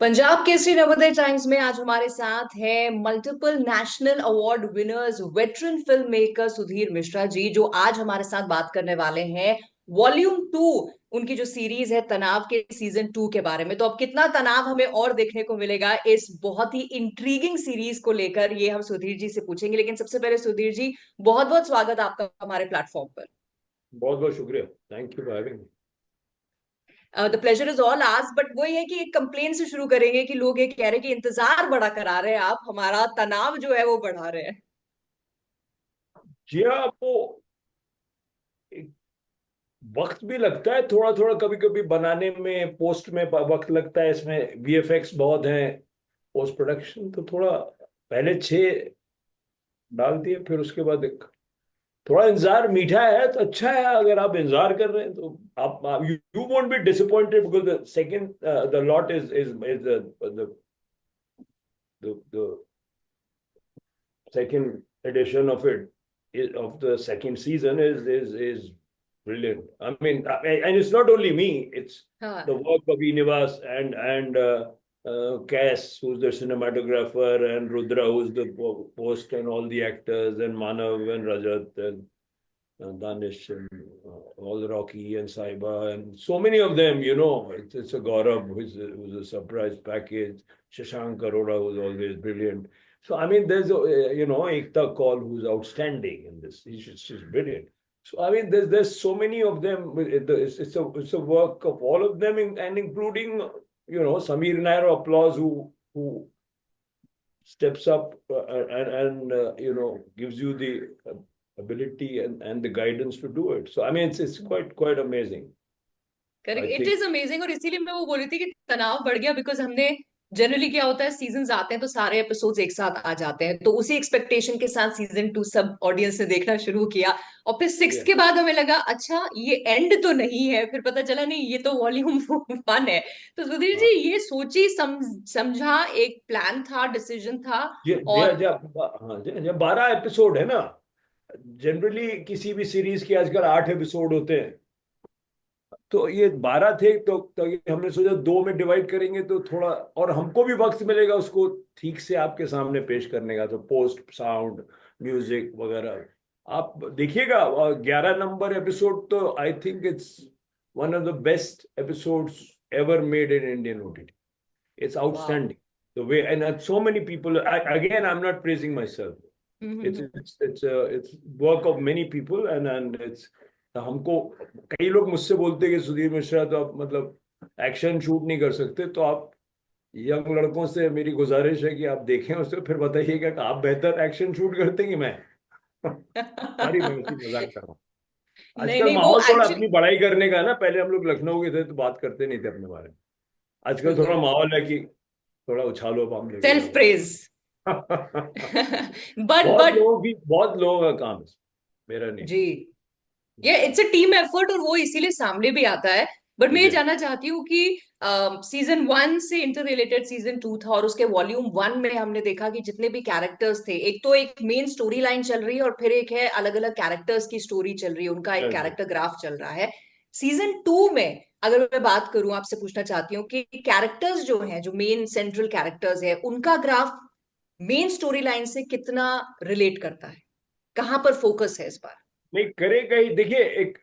Punjab Kesari Navodaya times में आज हमारे साथ है multiple national award winners veteran film maker Sudhir Mishra ji, जो आज हमारे साथ बात करने वाले हैं वॉल्यूम 2, उनकी जो सीरीज है तनाव के सीजन 2 के बारे में। तो अब कितना तनाव हमें और देखने को मिलेगा इस बहुत ही इंट्रीगिंग सीरीज को लेकर, ये हम सुधीर जी से पूछेंगे। लेकिन सबसे पहले सुधीर जी, बहुत बहुत स्वागत आपका हमारे प्लेटफॉर्म पर। बहुत बहुत शुक्रिया। Thank you for having me. The pleasure is all ours, but वही है कि एक कंप्लेन से शुरू करेंगे कि लोग ये कह रहे हैं कि इंतजार बड़ा करा रहे हैं, आप हमारा तनाव जो है वो बढ़ा रहे हैं। जी हाँ, वो एक वक्त भी लगता है थोड़ा थोड़ा, कभी कभी बनाने में, पोस्ट में वक्त लगता है। इसमें वीएफएक्स बहुत हैं, पोस्ट प्रोडक्शन तो थोड़ा। पहले 6 डाल दिए, फिर उसके बाद एक थोड़ा इंतजार मीठा है तो अच्छा है। अगर आप इंतजार कर रहे हैं तो आप you won't be disappointed, because the second the lot is the second edition of it, of the second season, is brilliant. I mean, and it's not only me; it's हाँ, the work of Inivas and Cass, who's the cinematographer, and Rudra, who's the post, and all the actors, and Manav and Rajat and Danish and all the Rocky and Saiba and so many of them. It's a Gaurav who's a surprise package. Shashank Arora, who's always brilliant. So I mean, there's Ekta Kaul, who's outstanding in this. She's brilliant. So I mean, there's so many of them. It's a work of all of them, and including Samir Nair, applause, who steps up and gives you the ability and the guidance to do it. So I mean, it's quite amazing. Correct, I it think. Is amazing. और इसीलिए मैं वो बोली थी कि तनाव बढ़ गया, बिकॉज हमने जनरली क्या होता है, सीजन आते हैं तो सारे एपिसोड्स एक साथ आ जाते हैं, तो उसी एक्सपेक्टेशन के साथ सीजन 2 सब ऑडियंस ने देखना शुरू किया। और फिर सिक्स Yeah. के बाद हमें लगा अच्छा ये एंड तो नहीं है, फिर पता चला नहीं ये तो वॉल्यूम 1 है। तो सुधीर हाँ, जी, ये सोची समझा एक प्लान था, डिसीजन था। ये और जब हाँ जी, 12 एपिसोड है ना। जनरली किसी भी सीरीज के आजकल 8 एपिसोड होते हैं, तो ये 12 थे, तो ये हमने सोचा 2 में डिवाइड करेंगे तो थोड़ा और हमको भी वक्त मिलेगा उसको ठीक से आपके सामने पेश करने का। तो पोस्ट, साउंड, म्यूजिक वगैरह आप देखिएगा। 11 नंबर एपिसोड तो I think it's one of the best episodes ever made in Indian OTT. It's वाह। outstanding the way, and so many people. Again, I'm not praising myself. It's work of many people, and it's हमको कई लोग मुझसे बोलते हैं कि सुधीर मिश्रा तो आप मतलब एक्शन शूट नहीं कर सकते। तो आप यंग लड़कों से मेरी गुजारिश है कि आप देखें उसे, फिर बताइएगा कि आप बेहतर एक्शन शूट करते हैं कि मैं। सारी मैं उसी मजाक कर रहा हूँ। नहीं आजकल नहीं, वो माहौल थोड़ा एक्चुअली अपनी बड़ाई करने का है ना। पहले हम लोग लखनऊ के थे तो बात करते नहीं थे अपने बारे में। आजकल थोड़ा बिल्कुल माहौल है कि थोड़ा उछालो पाम सेल्फ वगैरह। प्रेज। बट बहुत लोगों का काम है, मेरा नहीं। जी, ये इट्स अ टीम एफर्ट, और वो इसीलिए सामने भी आता है। बट मैं ये मुझे जानना चाहती हूँ कि सीजन 1 से इंटर रिलेटेड सीजन 2 था, और उसके वॉल्यूम 1 में हमने देखा कि जितने भी कैरेक्टर्स थे, एक तो एक मेन स्टोरी लाइन चल रही है, और फिर एक है अलग अलग कैरेक्टर्स की स्टोरी चल रही है, उनका एक कैरेक्टर ग्राफ चल रहा है। सीजन 2 में अगर मैं बात करूं, आपसे पूछना चाहती हूँ कि कैरेक्टर्स जो हैं, जो मेन सेंट्रल कैरेक्टर्स है, उनका ग्राफ मेन स्टोरी लाइन से कितना रिलेट करता है, कहाँ पर फोकस है इस बार? नहीं करेगा ही। देखिए, एक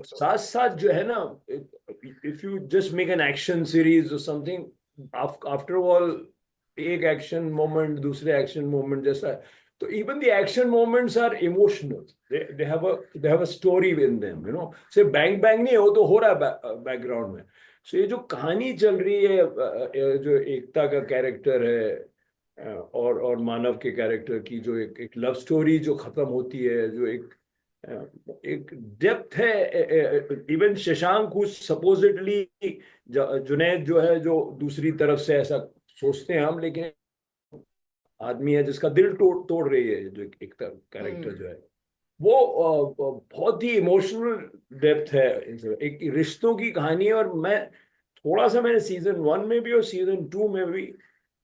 साथ साथ जो है ना, if you just make an action series और समथिंग, आफ्टर ऑल एक एक्शन मोमेंट दूसरे एक्शन मोमेंट जैसा है, तो even the action moments are emotional. They have a story in them, सिर्फ बैंग बैंग नहीं है, वो तो हो रहा है बैकग्राउंड में। सो ये जो कहानी चल रही है, जो एकता का कैरेक्टर है, और मानव के कैरेक्टर की जो एक लव स्टोरी जो खत्म होती है, जो एक डेप्थ है। इवन शशांक, सपोजिटली जुनैद जो है, जो दूसरी तरफ से ऐसा सोचते हैं हम, लेकिन आदमी है जिसका दिल तोड़ तोड़ रही है, जो एक कैरेक्टर हम्म। जो है वो बहुत ही इमोशनल डेप्थ है। एक रिश्तों की कहानी है। और मैंने सीजन 1 में भी और सीजन 2 में भी,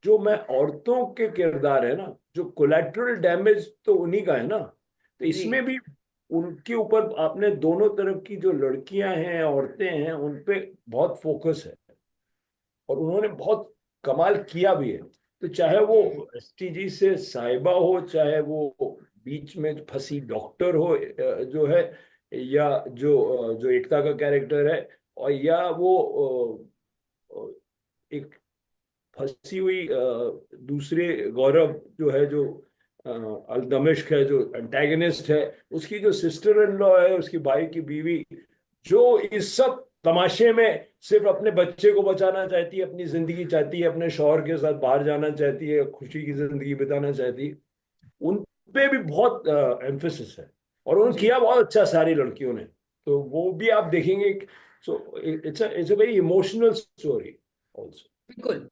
जो मैं औरतों के किरदार है ना, जो कोलेट्रल डैमेज तो उन्हीं का है ना, तो जी। इसमें भी उनके ऊपर आपने दोनों तरफ की जो लड़कियां हैं, औरतें हैं, उन पे बहुत फोकस है। और उन्होंने बहुत कमाल किया भी है। तो चाहे वो हम्म। एसटीजी से साहिबा हो, चाहे वो बीच में फंसी डॉक्टर हो जो है, या जो एकता का कैरेक्टर है, और या वो एक फंसी हुई दूसरे गौरव जो है, जो अल दमिश्क है, जो एंटेगनिस्ट है, उसकी जो सिस्टर इन लॉ है, उसकी भाई की बीवी, जो इस सब तमाशे में सिर्फ अपने बच्चे को बचाना चाहती है, अपनी जिंदगी चाहती है, अपने शौहर के साथ बाहर जाना चाहती है, खुशी की जिंदगी बिताना चाहती है, उन पे भी बहुत एम्फेसिस है। और उन्होंने जी किया बहुत अच्छा सारी लड़कियों ने। तो वो भी आप देखेंगे। So it's a very emotional story also. बिल्कुल।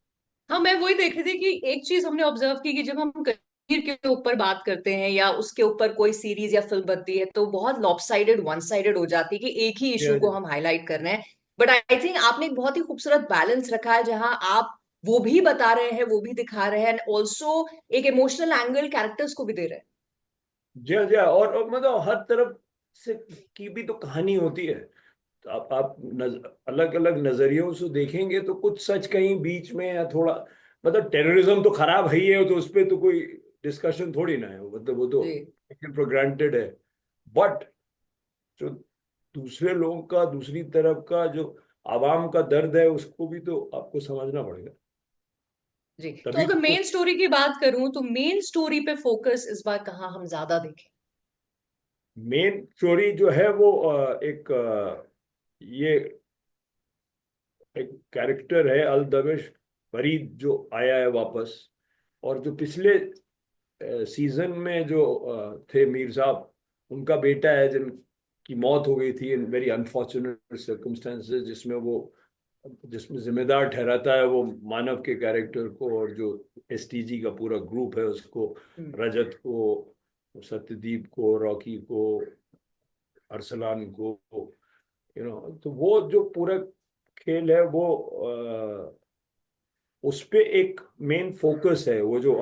हाँ, मैं वही देख रही थी कि एक चीज हमने ऑब्जर्व की कि जब हम कश्मीर के ऊपर बात करते हैं या उसके ऊपर कोई सीरीज या फिल्म बनती है तो बहुत लॉपसाइडेड वन साइडेड हो जाती है कि एक ही इशू को हम हाईलाइट कर रहे हैं। बट आई थिंक आपने एक बहुत ही खूबसूरत बैलेंस रखा है जहां आप वो भी बता रहे हैं, वो भी दिखा रहे हैं, एंड ऑल्सो एक इमोशनल एंगल कैरेक्टर्स को भी दे रहे हैं। जी हाँ, जी हाँ। और मतलब हर तरफ से की भी तो कहानी होती है। तो आप अलग अलग नजरियों से देखेंगे तो कुछ सच कहीं बीच में, या थोड़ा मतलब टेररिज्म तो खराब है ही है, तो उस पर तो कोई डिस्कशन थोड़ी ना है, मतलब वो तो जी फॉर ग्रांटेड है। बट जो दूसरे लोगों का, दूसरी तरफ का जो आवाम का दर्द है, उसको भी तो आपको समझना पड़ेगा। जी। तो तभी अगर तो। मेन स्टोरी की बात करूं तो मेन स्टोरी पे फोकस इस बार कहाँ हम ज्यादा देखें? मेन स्टोरी जो है वो एक ये एक कैरेक्टर है अल दमिश फरीद, जो आया है वापस। और जो पिछले सीजन में जो थे मीर साहब, उनका बेटा है जिनकी मौत हो गई थी इन वेरी अनफॉर्चुनेट सर्कमस्टेंसेस, जिसमें जिम्मेदार ठहराता है वो मानव के कैरेक्टर को, और जो एसटीजी का पूरा ग्रुप है उसको, हम्म। रजत को, सत्यदीप को, रॉकी को, अरसलान को, तो वो जो पूरा खेल है वो उस पे एक मेन फोकस है। वो जो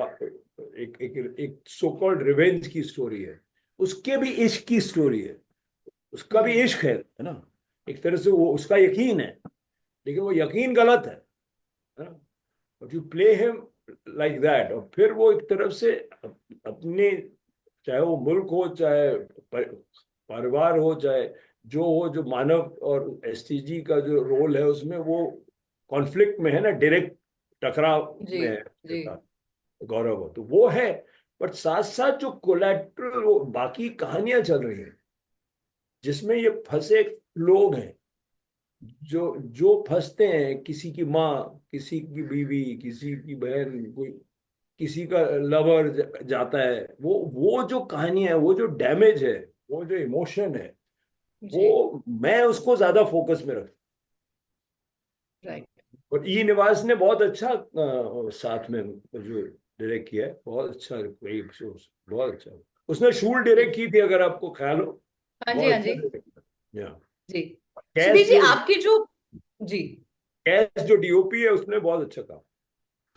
एक सो कॉल्ड रिवेंज की स्टोरी है, उसके भी इश्क की स्टोरी है। उसका भी हम्म। इश्क है ना। एक तरह से वो उसका यकीन है, लेकिन वो यकीन गलत है ना। But you play him like that, और फिर वो एक तरफ से अपने, चाहे वो मुल्क हो, चाहे परिवार हो, चाहे जो हो, जो मानव और एसटीजी का जो रोल है उसमें, वो कॉन्फ्लिक्ट में है ना, डायरेक्ट टकराव जी में है जी उसके साथ गौरव हो, तो वो है। बट साथ साथ जो कोलेट्रल वो बाकी कहानियां चल रही हैं, जिसमें ये फंसे लोग हैं, जो जो फंसते हैं, किसी की माँ, किसी की बीवी, किसी की बहन, कोई किसी का लवर जाता है, वो जो कहानी है, वो जो डैमेज है, वो जो इमोशन है, जी। वो मैं उसको ज्यादा फोकस में रखता राइट। हूँ। और ई निवास ने बहुत अच्छा साथ में जो डायरेक्ट किया है, बहुत अच्छा, वही अफसोस, बहुत अच्छा। उसने शूल डायरेक्ट की थी, अगर आपको ख्याल हो। हाँ जी, बहुत हाँ अच्छा जी। डायरेक्ट किया। जी। सुबीर कैश जी, जो आपकी जो जी डीओपी है, उसने बहुत अच्छा काम।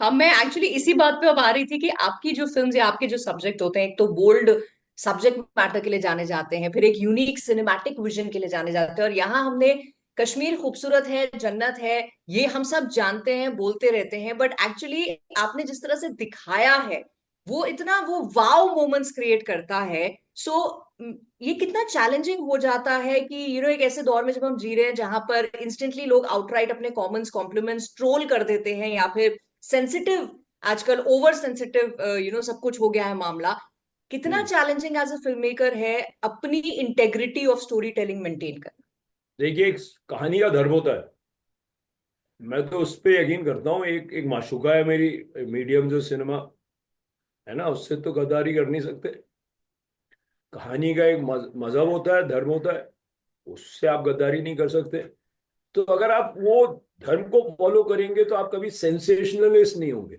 हाँ, मैं एक्चुअली इसी बात पे अब आ रही थी कि आपकी जो फिल्म्स या आपके जो सब्जेक्ट होते हैं, एक तो बोल्ड सब्जेक्ट मैटर के लिए जाने जाते हैं, फिर एक यूनिक सिनेमैटिक विजन के लिए जाने जाते हैं, और यहाँ हमने कश्मीर खूबसूरत है, जन्नत है, ये हम सब जानते हैं, बोलते रहते हैं, बट एक्चुअली आपने जिस तरह से दिखाया है वो इतना वो वाव मोमेंट्स क्रिएट करता है। सो ये कितना चैलेंजिंग हो जाता है कि एक ऐसे दौर में जब हम जी रहे हैं जहां पर इंस्टेंटली लोग आउटराइट अपने कॉमेंट्स कॉम्प्लीमेंट्स ट्रोल कर देते हैं, या फिर सेंसिटिव, आजकल ओवर सेंसिटिव सब कुछ हो गया है मामला। कितना हम्म। Challenging as a film maker है अपनी integrity of story telling maintain करना? देखिए, एक कहानी का धर्म होता है। मैं तो उस पर यकीन करता हूँ। एक एक माशूका है मेरी, मीडियम जो सिनेमा है ना, उससे तो गद्दारी कर नहीं सकते। कहानी का एक मजहब होता है, धर्म होता है, उससे आप गद्दारी नहीं कर सकते। तो अगर आप वो धर्म को फॉलो करेंगे तो आप कभी सेंसेशनलिस्ट नहीं होंगे।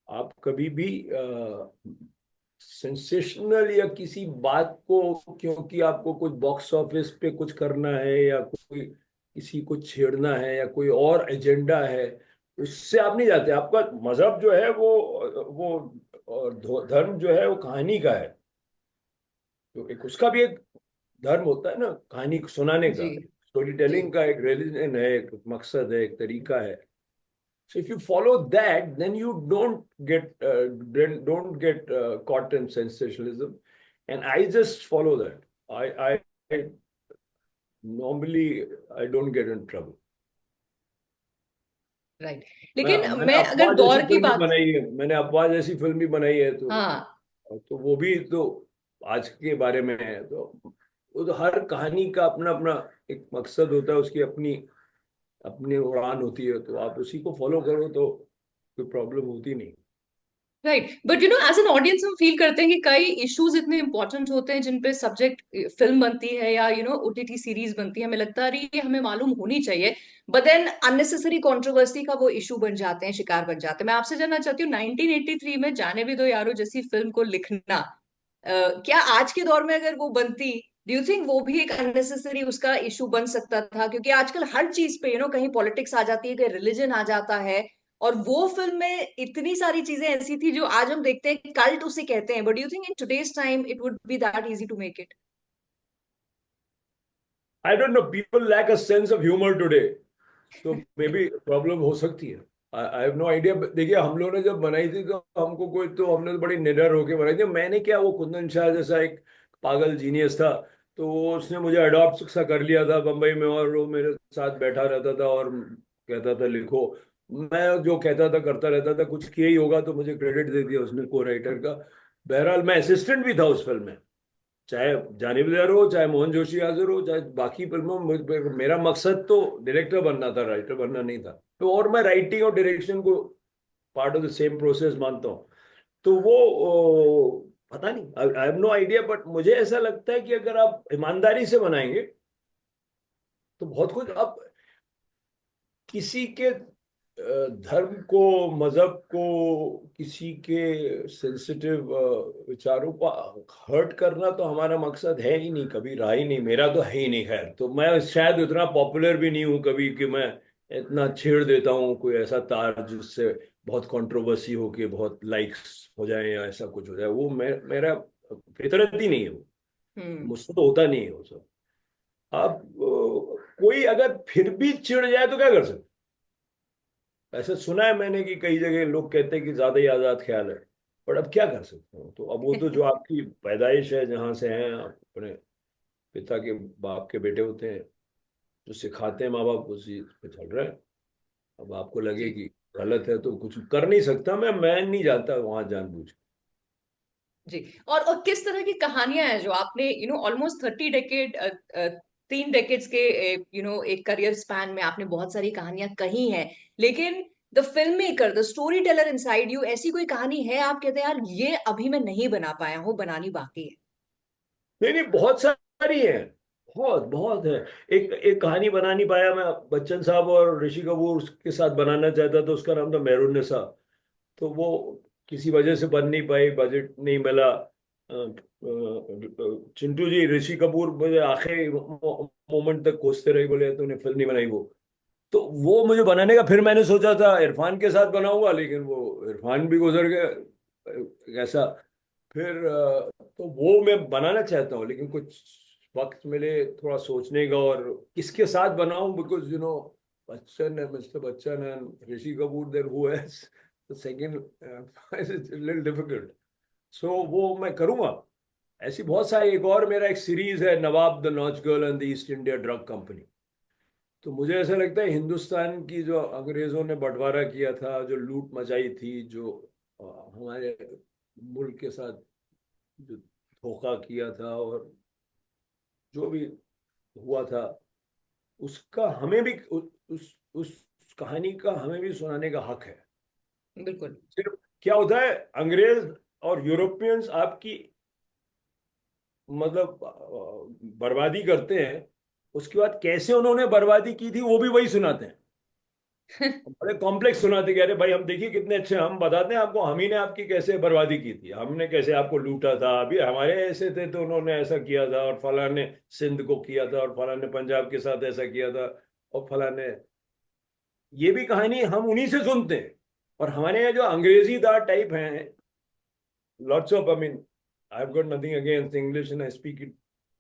आप कभी भी सेंसेशनल या किसी बात को, क्योंकि आपको कुछ बॉक्स ऑफिस पे कुछ करना है, या कोई किसी को छेड़ना है, या कोई और एजेंडा है, उससे आप नहीं जाते। आपका मजहब जो है वो और धर्म जो है वो कहानी का है। तो एक उसका भी एक धर्म होता है ना, कहानी सुनाने जी का, स्टोरी जी टेलिंग का एक रिलीजन है, एक मकसद है, एक तरीका है। So if you follow that, then you don't get caught in sensationalism, and I just follow that. I normally I don't get in trouble. Right, मैं लेकिन मैंने मैं अगर अफवाह जैसी दौर की फिल्म भी बात, बनाई है, मैंने अफवाह जैसी फिल्म भी बनाई है, हाँ तो वो भी तो आज के बारे में है। तो वो तो हर कहानी का अपना अपना एक मकसद होता है, उसकी अपनी अपनी उड़ान होती है, तो आप उसी को फॉलो करो तो कोई प्रॉब्लम होती नहीं। Right, but you know as an audience हम फील करते हैं कि कई इश्यूज इतने इंपॉर्टेंट होते हैं जिन पे सब्जेक्ट फिल्म बनती है या यू नो ओटीटी सीरीज बनती है, हमें लगता है अरे ये हमें मालूम होनी चाहिए, बट देन अननेसेसरी कंट्रोवर्सी का वो इशू बन जाते हैं, शिकार बन जाते हैं। मैं आपसे जानना चाहती हूँ 1983 में जाने भी दो यारो जैसी फिल्म को लिखना, क्या आज के दौर में अगर वो बनती, डू यू थिंक वो भी एक अननेसेसरी उसका इशू बन सकता था? क्योंकि आजकल हर चीज पे यू नो कहीं पॉलिटिक्स आ जाती है, कहीं रिलीजन आ जाता है, और वो फिल्म में इतनी सारी चीजें ऐसी थी जो आज हम देखते हैं कल्ट उसे कहते हैं, but you think in today's time it would be that easy to make it? I don't know, people lack a sense of humour today, तो मे बी प्रॉब्लम हो सकती है। I have no idea. देखिए, हम लोगों ने जब बनाई थी तो हमको कोई, तो हमने तो बड़ी निडर होके बनाई थी। मैंने क्या, वो कुंदन शाह जैसा एक पागल जीनियस था, तो वो उसने मुझे अडॉप्ट सा कर लिया था बम्बई में, और वो मेरे साथ बैठा रहता था और कहता था लिखो, मैं जो कहता था करता रहता था। कुछ किया ही होगा तो मुझे क्रेडिट दे दिया उसने को राइटर का। बहरहाल मैं असिस्टेंट भी था उस फिल्म में, चाहे जानिब दर हो, चाहे मोहन जोशी हाजिर हो, चाहे बाकी फिल्मों में। मेरा मकसद तो डायरेक्टर बनना था, राइटर बनना नहीं था। तो और मैं राइटिंग और डायरेक्शन को part of the same process मानता हूँ। तो वो पता नहीं, I have no idea, but मुझे ऐसा लगता है कि अगर आप ईमानदारी से बनाएंगे तो बहुत कुछ। आप किसी के धर्म को, मजहब को, किसी के सेंसिटिव विचारों को हर्ट करना तो हमारा मकसद है ही नहीं, कभी रहा ही नहीं, मेरा तो है ही नहीं। खैर, तो मैं शायद उतना पॉपुलर भी नहीं हूं कभी कि मैं इतना छेड़ देता हूं कोई ऐसा तार जिससे बहुत कंट्रोवर्सी हो के बहुत लाइक्स हो जाए या ऐसा कुछ हो जाए। वो मेरा फितरत ही नहीं है वो, हम्म। मुझसे तो होता नहीं है वो सब। अब कोई अगर फिर भी चिढ़ जाए तो क्या कर सकते? ऐसे सुना है मैंने कि कई जगह लोग कहते हैं कि ज्यादा ही आजाद ख्याल है, पर अब क्या कर सकते हो? तो अब वो तो जो आपकी पैदाइश है, जहां से हैं, आप अपने पिता के बाप के बेटे होते हैं, जो सिखाते हैं माँ बाप उसी पे चल रहे हैं। अब आपको लगे जी कि गलत है तो कुछ कर नहीं सकता, मैं नहीं जाता वहां जानबूझ के। जी। और किस तरह की कहानियां हैं जो आपने you know almost 30 decade, 3 decades के यू नो एक करियर स्पैन में आपने बहुत सारी कहानियां कही हैं, लेकिन the film maker, the story teller inside you, ऐसी कोई कहानी है आप कहते हैं यार ये अभी मैं नहीं बना पाया हूँ, बनानी बाकी है? नहीं नहीं, बहुत सारी है, बहुत बहुत है। एक एक कहानी बना नहीं पाया मैं, बच्चन साहब और ऋषि कपूर के साथ बनाना चाहता था, उसका नाम था मेहरुन्निसा। तो वो किसी वजह से बन नहीं पाई, बजट नहीं मिला। चिंटू जी, ऋषि कपूर मुझे आखिरी मोमेंट तक कोसते रहे, बोले तूने फिल्म नहीं बनाई वो। तो वो मुझे बनाने का, फिर मैंने सोचा था इरफान के साथ बनाऊंगा, लेकिन वो इरफान भी गुजर गया ऐसा। फिर तो वो मैं बनाना चाहता हूँ, लेकिन कुछ वक्त मिले थोड़ा सोचने का, और किसके साथ बनाऊं, बिकॉज यू नो बच्चन है, Mr Bachchan and Rishi Kapoor, there who has the second, it's little difficult. So वो मैं करूंगा। ऐसी बहुत सारी, एक और मेरा एक सीरीज है, Nawab the notch girl and the East India drug company. तो मुझे ऐसा लगता है हिंदुस्तान की जो अंग्रेजों ने बंटवारा किया था, जो लूट मचाई थी, जो हमारे मुल्क के साथ जो धोखा किया था, और जो भी हुआ था, उसका हमें भी उस कहानी का हमें भी सुनाने का हक है। बिल्कुल। सिर्फ क्या होता है, अंग्रेज और यूरोपियंस आपकी मतलब बर्बादी करते हैं, उसके बाद कैसे उन्होंने बर्बादी की थी वो भी वही सुनाते हैं। बड़े कॉम्प्लेक्स सुनाते कि अरे भाई हम देखिए कितने अच्छे, हम बताते हैं आपको हम ही ने आपकी कैसे बर्बादी की थी, हमने कैसे आपको लूटा था, अभी हमारे ऐसे थे तो उन्होंने ऐसा किया था, और फलां ने सिंध को किया था, और फलां ने पंजाब के साथ ऐसा किया था, और फलां ने। ये भी कहानी हम उन्हीं से सुनते हैं। और हमारे यहाँ जो अंग्रेजी दार टाइप हैं, lots of, I mean, I have got nothing against English and I speak it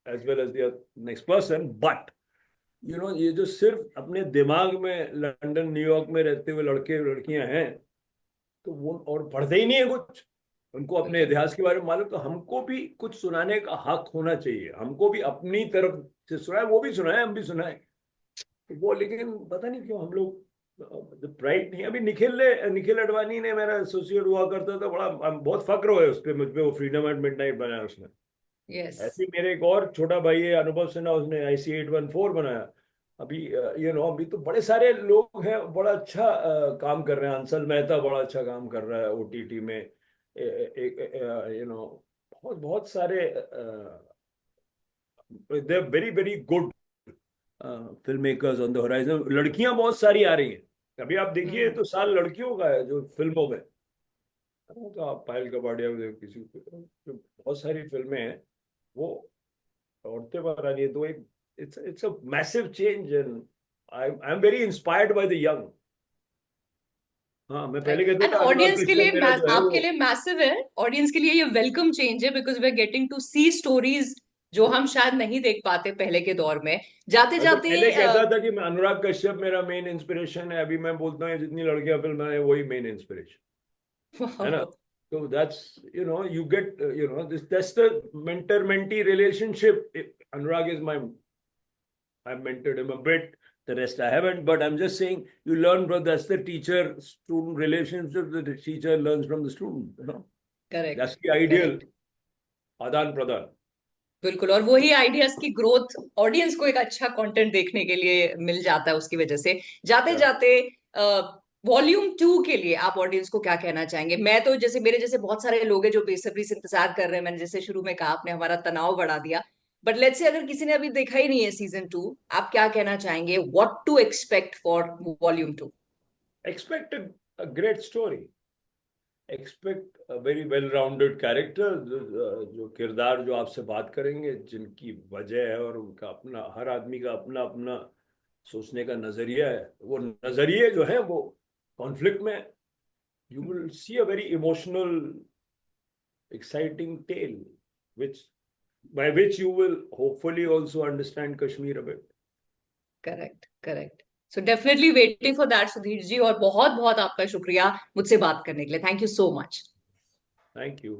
as well as the next person, but ये जो सिर्फ अपने दिमाग में लंदन न्यूयॉर्क में रहते हुए लड़के लड़कियां हैं, तो वो और पढ़ते ही नहीं है कुछ, उनको अपने बिल्कुल। इतिहास के बारे में मालूम, तो हमको भी कुछ सुनाने का हक होना चाहिए, हमको भी अपनी तरफ से सुनाए, वो भी सुनाए, हम भी सुनाए। तो वो लेकिन पता नहीं क्यों हम लोग प्राइड नहीं। अभी निखिल अडवाणी ने, मेरा एसोसिएट हुआ करता था, बड़ा बहुत फक्र हुआ है उस पर, मुझ पे, वो फ्रीडम एट मिडनाइट बनाया उसने। यस। ऐसे ही मेरे एक और छोटा भाई है अनुभव सिन्हा, उसने IC 814 बनाया। अभी अभी तो बड़े सारे लोग हैं, बड़ा अच्छा काम कर रहे हैं। अंसल मेहता बड़ा अच्छा काम कर रहा है OTT में। एक बहुत बहुत सारे they very very good film makers on the horizon. लड़कियां बहुत सारी आ रही हैं। अभी आप देखिए हम्म। तो साल लड़कियों का है जो फिल्मों में। तो आप पायल कपाड़िया को देखो, किसी को, जो बहुत सारी फिल्में हैं वो औरतें बाहर आ रही है। तो एक it's a massive change, and I am very inspired by the young. हाँ, मैं पहले कहता एंड था अनुराग ऑडियंस के कश्यप लिए मेरा जो है आपके वो। लिए मैसिव है, ऑडियंस के लिए ये वेलकम चेंज है, because we are getting to see stories जो हम शायद नहीं देख पाते पहले के दौर में। जाते मैं तो जाते पहले कहता था कि मैं अनुराग कश्यप मेरा मेन इंस्पिरेशन है, अभी मैं बोलता हूँ जितनी लड़कियां फिल्म है वही मेन इंस्पिरेशन है ना। तो that's you get this, that's the mentor mentee relationship. Anurag is my, I've mentored him a bit. The rest I haven't, but I'm just saying you learn from, that's the teacher-student relationship. The teacher learns from the student. Correct, That's the ideal correct. आदान प्रदान। बिल्कुल, और वही ideas की growth audience को एक अच्छा content देखने के लिए मिल जाता है उसकी वजह से। जाते Yeah. जाते वॉल्यूम 2 के लिए आप ऑडियंस को क्या कहना चाहेंगे? मैं तो, जैसे मेरे जैसे बहुत सारे लोग हैं जो बेसब्री से इंतजार कर रहे हैं, मैंने जैसे शुरू में कहा, आपने हमारा तनाव बढ़ा दिया। बट लेट्स से अगर किसी ने अभी देखा ही नहीं है सीजन 2, आप क्या कहना चाहेंगे? What to expect for volume 2? Expect a great story. Expect a very well-rounded character, जो किरदार जो आपसे बात करेंगे, जिनकी वजह है और उनका अपना, हर आदमी का अपना अपना सोचने का नजरिया है। वो नजरिए जो है वो कॉन्फ्लिक्ट में, you will see a very emotional, exciting tale, which by which you will hopefully also understand Kashmir a bit. Correct, correct. So definitely waiting for that Sudhir ji, और बहुत बहुत आपका शुक्रिया मुझसे बात करने के लिए। Thank you so much. Thank you.